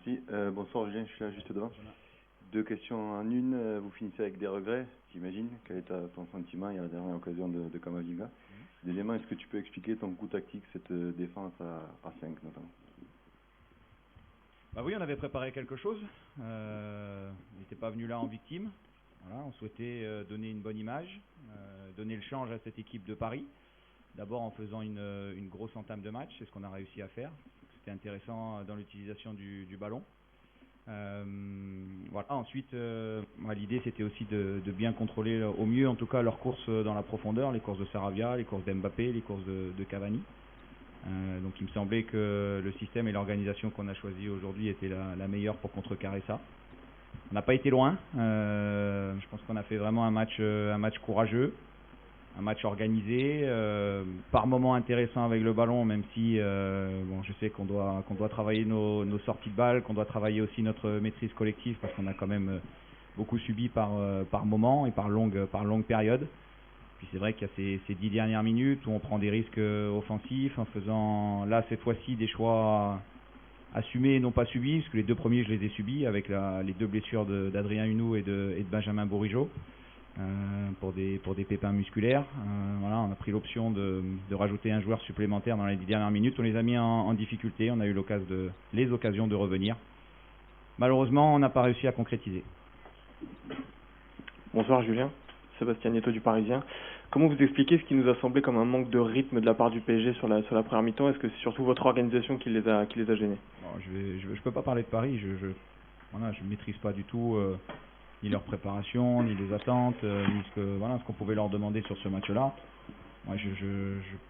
Merci. Bonsoir Julien, je suis là juste devant. Deux questions en une. Vous finissez avec des regrets, j'imagine. Quel est ton sentiment il y a la dernière occasion de Camavinga? Deuxièmement, est-ce que tu peux expliquer ton coup tactique, cette défense à 5 notamment? Bah oui, on avait préparé quelque chose. On n'était pas venu là en victime. Voilà, on souhaitait donner une bonne image, donner le change à cette équipe de Paris. D'abord en faisant une grosse entame de match, c'est ce qu'on a réussi à faire. C'était intéressant dans l'utilisation du ballon. Voilà. Ensuite, l'idée c'était aussi de bien contrôler au mieux, en tout cas, leurs courses dans la profondeur, les courses de Sarabia, les courses d'Mbappé, les courses de Cavani. Donc il me semblait que le système et l'organisation qu'on a choisi aujourd'hui étaient la meilleure pour contrecarrer ça. On n'a pas été loin. Je pense qu'on a fait vraiment un match courageux, un match organisé, par moments intéressant avec le ballon, même si je sais qu'on doit travailler nos sorties de balles, qu'on doit travailler aussi notre maîtrise collective, parce qu'on a quand même beaucoup subi par moments et par longues périodes. Puis c'est vrai qu'il y a ces 10 dernières minutes où on prend des risques offensifs en faisant là cette fois-ci des choix assumés et non pas subis, parce que les deux premiers je les ai subis avec les deux blessures d'Adrien Hunou et de Benjamin Bourigeaud. Pour des pépins musculaires. Voilà, on a pris l'option de rajouter un joueur supplémentaire dans les 10 dernières minutes. On les a mis en difficulté. On a eu les occasions de revenir. Malheureusement, on n'a pas réussi à concrétiser. Bonsoir Julien, Sébastien Nieto du Parisien. Comment vous expliquez ce qui nous a semblé comme un manque de rythme de la part du PSG sur la première mi-temps? Est-ce que c'est surtout votre organisation qui les a gênés? Bon, je peux pas parler de Paris. Je maîtrise pas du tout ni leur préparation, ni les attentes, ni ce qu'on pouvait leur demander sur ce match-là. Moi, je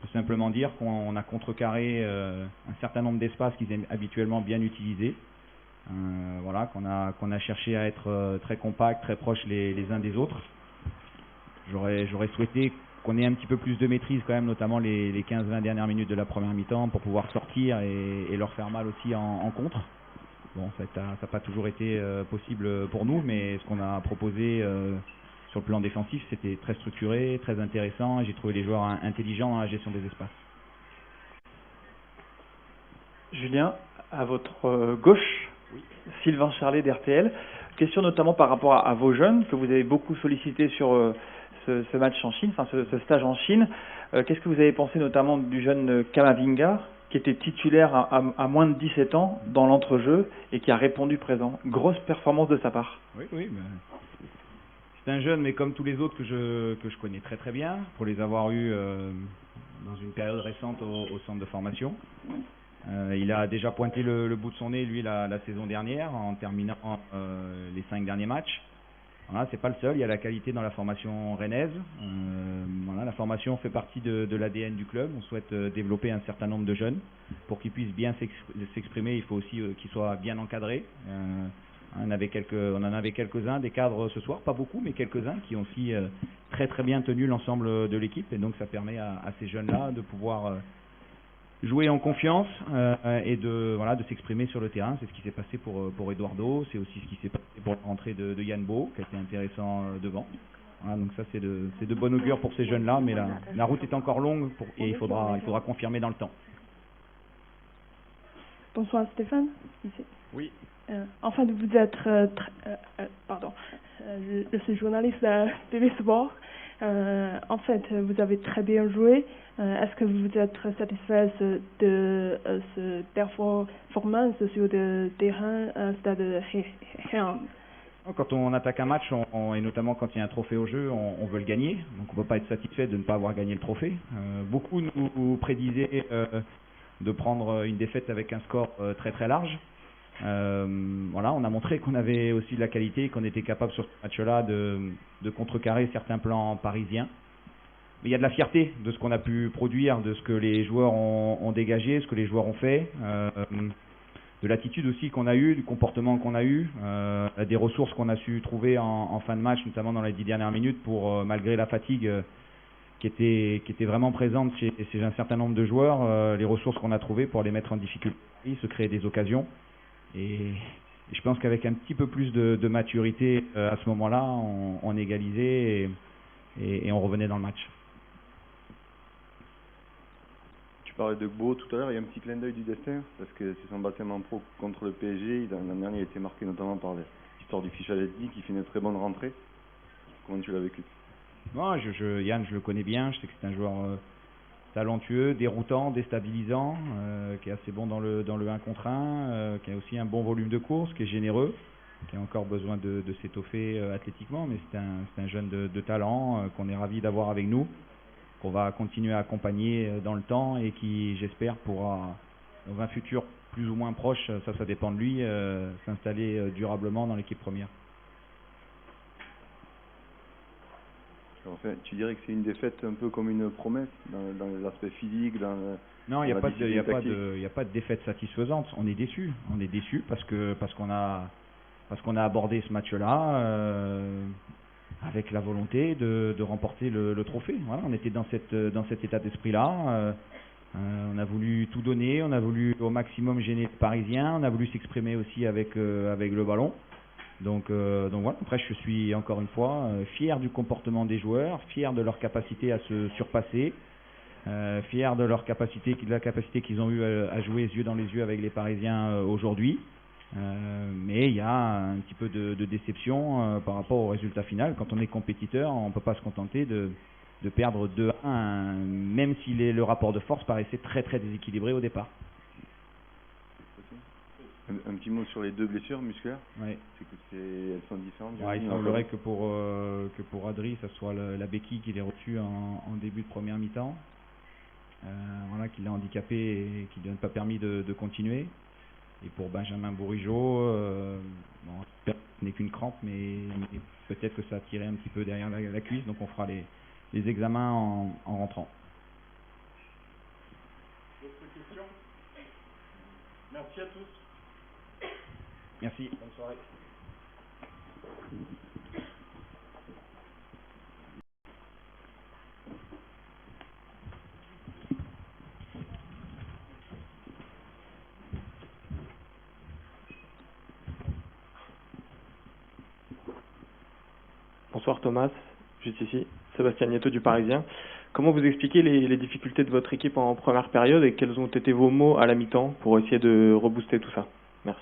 peux simplement dire qu'on a contrecarré un certain nombre d'espaces qu'ils aiment habituellement bien utiliser. Voilà, qu'on a cherché à être très compact, très proches les uns des autres. J'aurais souhaité qu'on ait un petit peu plus de maîtrise quand même, notamment les 15-20 dernières minutes de la première mi-temps, pour pouvoir sortir et leur faire mal aussi en contre. Bon, ça n'a pas toujours été possible pour nous, mais ce qu'on a proposé sur le plan défensif, c'était très structuré, très intéressant, et j'ai trouvé les joueurs intelligents dans la gestion des espaces. Julien, à votre gauche, oui. Sylvain Charlet d'RTL. Question notamment par rapport à vos jeunes, que vous avez beaucoup sollicité sur ce match en Chine, enfin ce stage en Chine. Qu'est-ce que vous avez pensé notamment du jeune Camavinga, qui était titulaire à moins de 17 ans dans l'entrejeu et qui a répondu présent? Grosse performance de sa part. Oui, c'est un jeune, mais comme tous les autres que je connais très très bien, pour les avoir eus dans une période récente au centre de formation. Il a déjà pointé le bout de son nez, lui, la saison dernière, en terminant les 5 derniers matchs. Voilà, c'est pas le seul, il y a la qualité dans la formation rennaise. Voilà, la formation fait partie de l'ADN du club. On souhaite développer un certain nombre de jeunes. Pour qu'ils puissent bien s'exprimer, il faut aussi qu'ils soient bien encadrés. On en avait quelques-uns, des cadres ce soir, pas beaucoup, mais quelques-uns qui ont aussi très très bien tenu l'ensemble de l'équipe. Et donc ça permet à ces jeunes-là de pouvoir jouer en confiance et de s'exprimer sur le terrain. C'est ce qui s'est passé pour Eduardo, c'est aussi ce qui s'est passé pour la rentrée de Yann Bo, qui a été intéressant devant. Voilà, donc ça c'est de bon augure pour ces jeunes-là, mais la route est encore longue et il faudra confirmer dans le temps. Bonsoir Stéphane. Ici. Oui. En fait, vous êtes je suis journaliste à TV Sport. En fait, vous avez très bien joué. Est-ce que vous êtes satisfait de cette performance sur le terrain Stade Réan? Quand on attaque un match, et notamment quand il y a un trophée au jeu, on veut le gagner. Donc on ne peut pas être satisfait de ne pas avoir gagné le trophée. Beaucoup nous prédisaient de prendre une défaite avec un score très très large. Voilà, on a montré qu'on avait aussi de la qualité, qu'on était capable sur ce match-là de contrecarrer certains plans parisiens. Mais il y a de la fierté de ce qu'on a pu produire, de ce que les joueurs ont dégagé, ce que les joueurs ont fait, de l'attitude aussi qu'on a eue, du comportement qu'on a eu, des ressources qu'on a su trouver en fin de match, notamment dans les 10 dernières minutes, pour malgré la fatigue qui était vraiment présente chez un certain nombre de joueurs, les ressources qu'on a trouvées pour les mettre en difficulté, se créer des occasions. Et je pense qu'avec un petit peu plus de maturité à ce moment-là, on égalisait et on revenait dans le match. Tu parlais de Gbo tout à l'heure, il y a un petit clin d'œil du destin, parce que c'est son baptême en pro contre le PSG. L'an dernier, il a été marqué notamment par l'histoire du fiche Alesdi, qui fait une très bonne rentrée. Comment tu l'as vécu? Moi, Yann, je le connais bien. Je sais que c'est un joueur talentueux, déroutant, déstabilisant, qui est assez bon dans le 1 contre 1, qui a aussi un bon volume de course, qui est généreux, qui a encore besoin de s'étoffer athlétiquement, mais c'est un jeune de talent qu'on est ravi d'avoir avec nous, qu'on va continuer à accompagner dans le temps et qui, j'espère, pourra, dans un futur plus ou moins proche, ça dépend de lui, s'installer durablement dans l'équipe première. Enfin, tu dirais que c'est une défaite un peu comme une promesse dans l'aspect physique, Non, il n'y a pas de défaite satisfaisante. On est déçu parce qu'on a abordé ce match-là avec la volonté de remporter le trophée. Voilà, on était dans cet état d'esprit-là. On a voulu tout donner, on a voulu au maximum gêner les Parisiens, on a voulu s'exprimer aussi avec le ballon. Donc voilà, après je suis encore une fois fier du comportement des joueurs, fier de leur capacité à se surpasser, fier de la capacité qu'ils ont eu à jouer yeux dans les yeux avec les Parisiens aujourd'hui. Mais il y a un petit peu de déception par rapport au résultat final. Quand on est compétiteur, on ne peut pas se contenter de perdre 2-1, même si le rapport de force paraissait très très déséquilibré au départ. Un petit mot sur les 2 blessures musculaires. Oui. Elles sont différentes. Ouais, il semblerait que pour Adri, ça soit la béquille qu'il ait reçue en début de première mi-temps, voilà, qui l'a handicapé et qui ne lui a pas permis de continuer. Et pour Benjamin Bourigeaud, ce n'est qu'une crampe, mais peut-être que ça a tiré un petit peu derrière la cuisse, donc on fera les examens en rentrant. D'autres questions? Merci à tous. Merci, bonne soirée. Bonsoir Thomas, juste ici, Sébastien Nieto du Parisien. Comment vous expliquez les difficultés de votre équipe en première période et quels ont été vos mots à la mi-temps pour essayer de rebooster tout ça? Merci.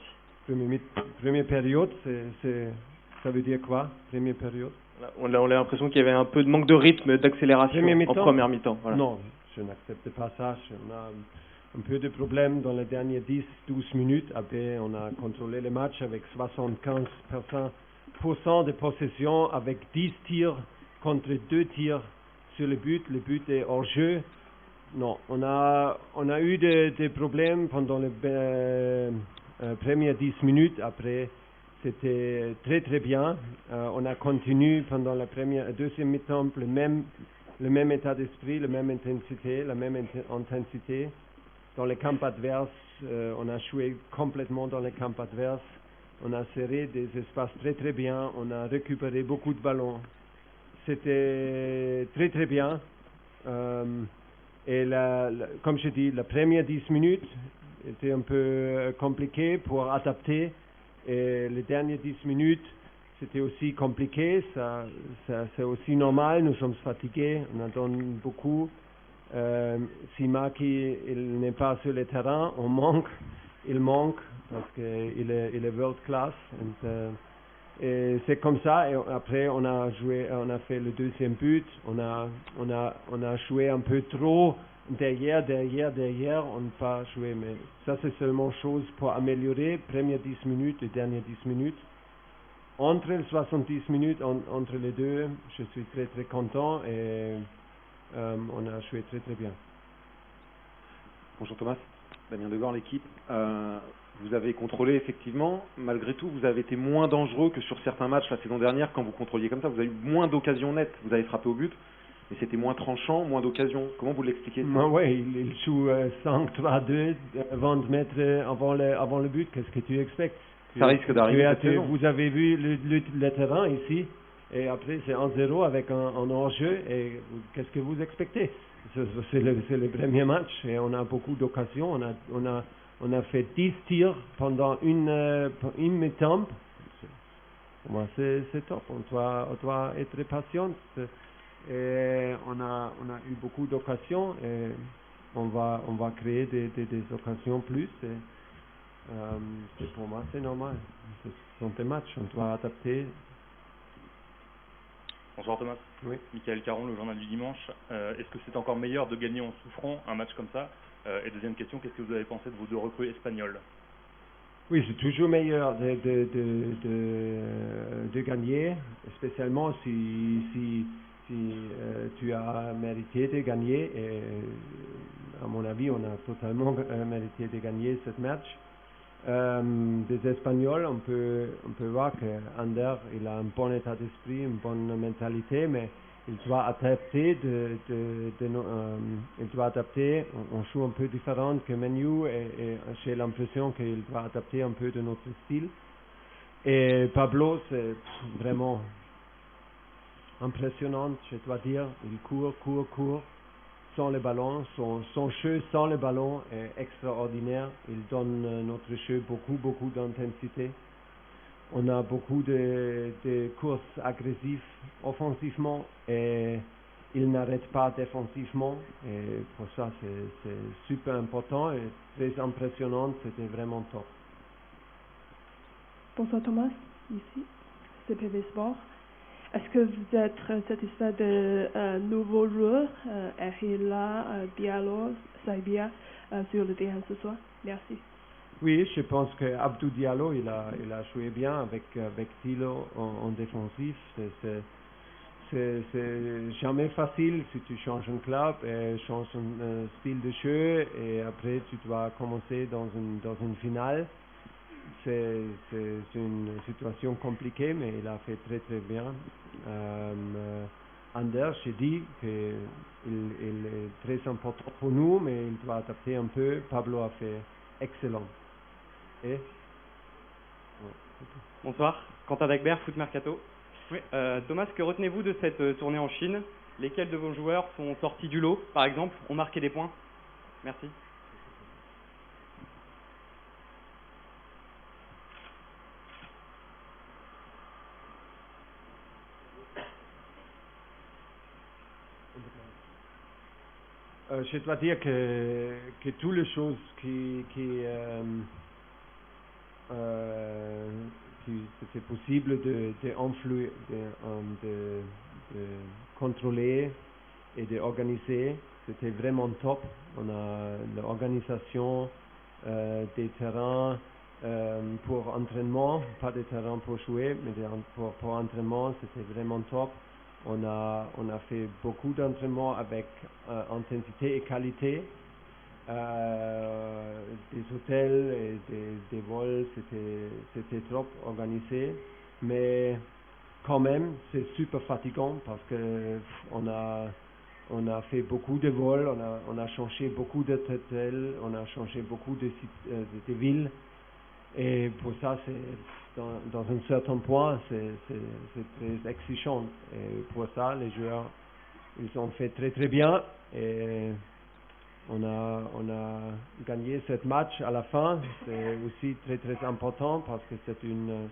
Première période, ça veut dire quoi, première période? On a l'impression qu'il y avait un peu de manque de rythme, d'accélération en première mi-temps. Voilà. Non, je n'accepte pas ça. On a un peu de problème dans les dernières 10-12 minutes. Après, on a contrôlé le match avec 75% de possession, avec 10 tirs contre 2 tirs sur le but. Le but est hors jeu. Non, on a eu des problèmes pendant les premières 10 minutes. Après, c'était très très bien. On a continué pendant la deuxième mi-temps le même état d'esprit, la même intensité. Dans les camps adverses, on a joué complètement dans les camps adverses. On a serré des espaces très très bien. On a récupéré beaucoup de ballons. C'était très très bien. Et comme je dis, la première 10 minutes était un peu compliqué pour adapter. Et les dernières 10 minutes, c'était aussi compliqué. C'est aussi normal. Nous sommes fatigués. On en donne beaucoup. Simaki, il n'est pas sur le terrain. Il manque parce qu'il est world class. Et c'est comme ça. Et après, on a fait le deuxième but. On a joué un peu trop derrière. On n'a pas joué. Mais ça, c'est seulement chose pour améliorer. Première 10 minutes et dernière 10 minutes. Entre les 70 minutes, entre les deux, je suis très très content et on a joué très très bien. Bonjour Thomas, Damien Degor, l'équipe. Vous avez contrôlé effectivement, malgré tout, vous avez été moins dangereux que sur certains matchs la saison dernière quand vous contrôliez comme ça. Vous avez eu moins d'occasions nettes, vous avez frappé au but, mais c'était moins tranchant, moins d'occasions. Comment vous l'expliquez? Oui, il joue 5-3-2, 20 mètres avant le but. Qu'est-ce que tu expectes? Ça risque d'arriver. Vous avez vu le terrain ici, et après c'est 1-0 avec un hors-jeu, et qu'est-ce que vous expectez? C'est le premier match, et on a beaucoup d'occasions. On a fait 10 tirs pendant une mi-temps. Moi, c'est top. On doit être patient. Et on a eu beaucoup d'occasions. Et on va créer des occasions plus. Et pour moi, c'est normal. Ce sont des matchs, on doit adapter. Bonsoir Thomas. Oui. Michael Caron, le journal du dimanche. Est-ce que c'est encore meilleur de gagner en souffrant un match comme ça? Et deuxième question, qu'est-ce que vous avez pensé de vos 2 recrues espagnoles? Oui, c'est toujours meilleur de gagner, spécialement si tu as mérité de gagner. Et à mon avis, on a totalement mérité de gagner ce match. Des Espagnols, on peut voir qu'Ander, il a un bon état d'esprit, une bonne mentalité, mais il doit adapter il doit adapter. On joue un peu différent que Menu et j'ai l'impression qu'il doit adapter un peu de notre style. Et Pablo, c'est vraiment impressionnant, je dois dire. Il court sans le ballon. Son jeu sans le ballon est extraordinaire. Il donne notre jeu beaucoup d'intensité. On a beaucoup de courses agressives offensivement et il n'arrête pas défensivement. Et pour ça, c'est super important et très impressionnant. C'était vraiment top. Bonsoir Thomas, ici, c'est PV Sport. Est-ce que vous êtes satisfait de nouveaux joueurs, Erhila, Diallo, Saibia, sur le terrain ce soir? Merci. Oui, je pense que Abdou Diallo, il a joué bien avec Thilo en défensif. C'est jamais facile si tu changes un club et changes un style de jeu et après tu dois commencer dans une finale. C'est une situation compliquée, mais il a fait très bien. Anders, j'ai dit qu'il est très important pour nous, mais il doit adapter un peu. Pablo a fait excellent. Et Bonsoir, Quentin Dagbert, Foot Mercato. Oui. Thomas, que retenez-vous de cette tournée en Chine? Lesquels de vos joueurs sont sortis du lot, par exemple, ont marqué des points? Merci. Je dois dire que toutes les choses qui c'était possible de contrôler et d'organiser, c'était vraiment top. On a l'organisation des terrains pour entraînement, pas des terrains pour jouer, mais pour entraînement, c'était vraiment top. On a fait beaucoup d'entraînements avec intensité et qualité. Des hôtels et des vols, c'était trop organisé. Mais quand même, c'est super fatigant parce que on a fait beaucoup de vols, on a changé beaucoup d'hôtels, on a changé beaucoup de villes. Et pour ça, dans un certain point, c'est très exigeant. Et pour ça, les joueurs, ils ont fait très bien. Et on a gagné ce match à la fin. C'est aussi très important parce que c'est une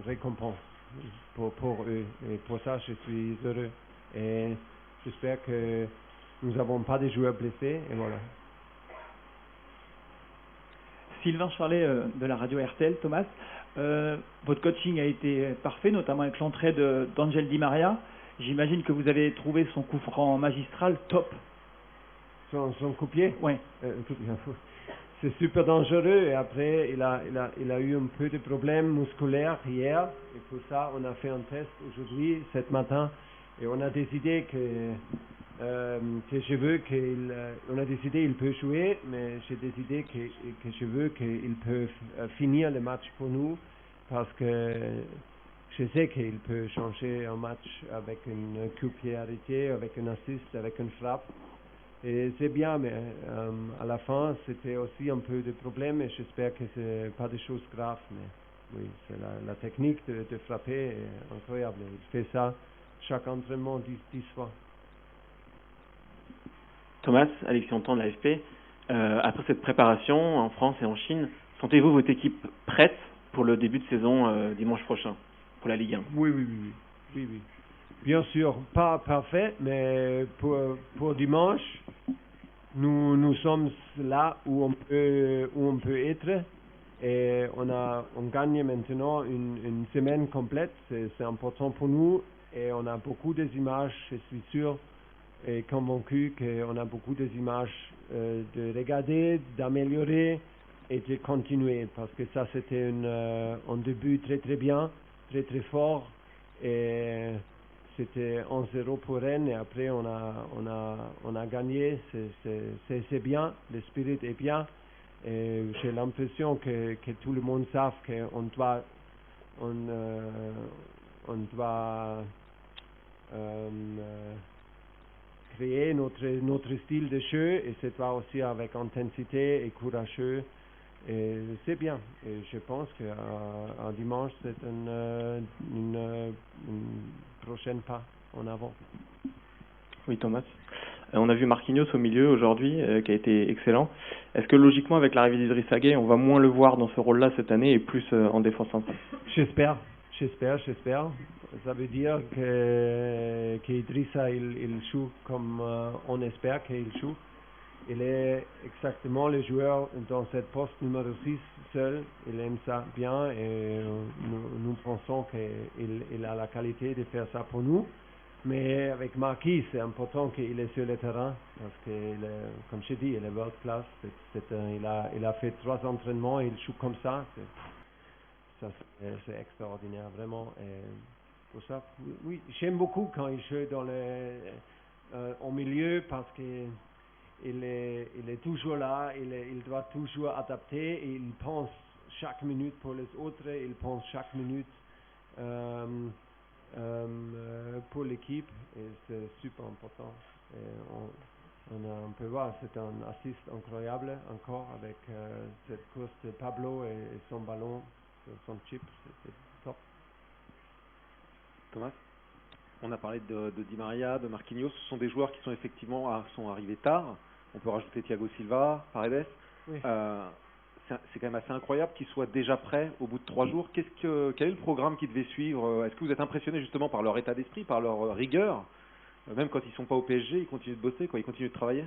récompense pour eux. Et pour ça, je suis heureux. Et j'espère que nous n'avons pas de joueurs blessés. Et voilà. Sylvain Charlet de la radio RTL, Thomas. Votre coaching a été parfait, notamment avec l'entrée d'Angel Di Maria. J'imagine que vous avez trouvé son coup franc magistral top. Son coup-pied? Oui. C'est super dangereux et après il a eu un peu de problèmes musculaires hier et pour ça on a fait un test aujourd'hui, ce matin, et on a décidé que je veux on a décidé qu'il peut jouer, mais j'ai décidé que je veux qu'il peut finir le match pour nous parce que je sais qu'il peut changer un match avec une coup-pied arrêté, avec un assist, avec une frappe. Et c'est bien, mais à la fin, c'était aussi un peu de problème et j'espère que ce n'est pas des choses graves. Mais oui, c'est la technique de frapper est incroyable. Il fait ça chaque entraînement 10 fois. Thomas, Alexis Anton de l'AFP. Après cette préparation en France et en Chine, Sentez-vous votre équipe prête pour le début de saison dimanche prochain, pour la Ligue 1? Oui. Bien sûr, pas parfait, mais pour dimanche, nous sommes là où on peut être. Et on gagne maintenant une semaine complète, c'est important pour nous. Et on a beaucoup des images, je suis sûr et convaincu qu'on a beaucoup des images de regarder, d'améliorer et de continuer. Parce que ça, c'était un début très très bien, très très fort. Et c'était 1-0 pour Rennes et après on a gagné, c'est bien, l'esprit est bien. Et j'ai l'impression que tout le monde sait qu'on doit créer notre style de jeu et c'est pas aussi avec intensité et courageux. Et c'est bien. Et je pense qu'un dimanche, c'est une prochaine pas en avant. Oui, Thomas. On a vu Marquinhos au milieu aujourd'hui, qui a été excellent. Est-ce que logiquement, avec l'arrivée d'Idrissa Gueye, on va moins le voir dans ce rôle-là cette année et plus en défense centrale? J'espère. Ça veut dire qu'Idrissa, il joue comme on espère qu'il joue. Il est exactement le joueur dans cette poste numéro 6 seul. Il aime ça bien et nous pensons qu'il a la qualité de faire ça pour nous. Mais avec Marquis, c'est important qu'il est sur le terrain parce que, comme je dis, il est world class. Il a fait 3 entraînements et il joue comme ça. C'est extraordinaire, vraiment. Et pour ça, oui, j'aime beaucoup quand il joue au milieu parce que il est toujours là, il doit toujours adapter et il pense chaque minute pour les autres, il pense chaque minute pour l'équipe et c'est super important. Et on peut voir, c'est un assist incroyable encore avec cette course de Pablo et son ballon, son chip, c'est top. Thomas, on a parlé de Di Maria, de Marquinhos, ce sont des joueurs qui sont effectivement sont arrivés tard. On peut rajouter Thiago Silva, Paredes. Oui. C'est quand même assez incroyable qu'ils soient déjà prêts au bout de 3 jours. Quel est le programme qui devait suivre? Est-ce que vous êtes impressionné justement par leur état d'esprit, par leur rigueur? Même quand ils ne sont pas au PSG, ils continuent de bosser, ils continuent de travailler?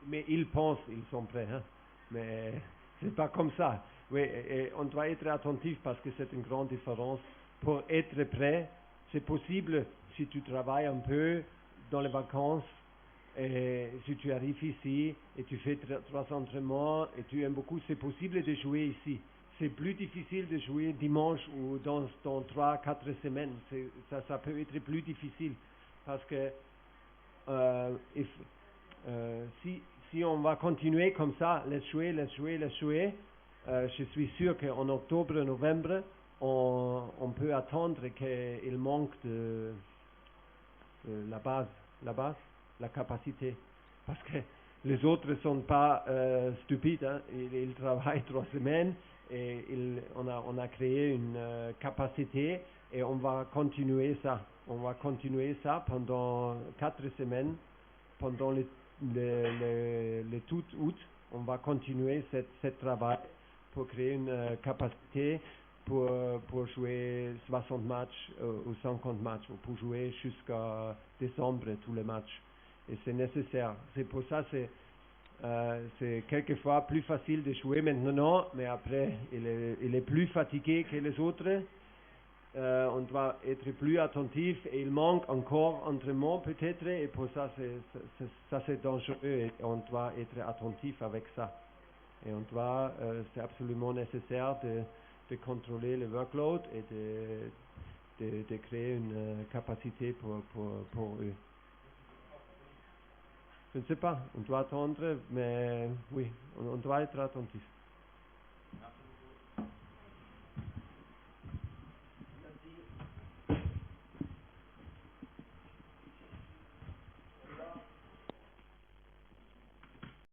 Mais ils pensent, ils sont prêts, hein? Mais c'est pas comme ça. Oui, et on doit être attentif parce que c'est une grande différence. Pour être prêt, c'est possible si tu travailles un peu dans les vacances et si tu arrives ici et tu fais 3 entraînements et tu aimes beaucoup, c'est possible de jouer ici. C'est plus difficile de jouer dimanche ou dans 3-4 semaines. Ça peut être plus difficile parce que si on va continuer comme ça, les jouer, je suis sûr qu'en octobre, novembre, on peut attendre qu'il manque de la base, la capacité. Parce que les autres ne sont pas stupides, hein. Ils travaillent 3 semaines et on a créé une capacité et on va continuer ça. On va continuer ça pendant 4 semaines, pendant le tout août, on va continuer ce travail pour créer une capacité pour jouer 60 matchs ou 50 matchs, ou pour jouer jusqu'à décembre tous les matchs. Et c'est nécessaire. C'est pour ça c'est quelquefois plus facile de jouer maintenant, mais après il est plus fatigué que les autres. On doit être plus attentif et il manque encore d'entraînement peut-être et pour ça c'est dangereux et on doit être attentif avec ça et c'est absolument nécessaire de contrôler le workload et de créer une capacité pour eux. Je ne sais pas, on doit attendre, mais oui, on doit être attentif.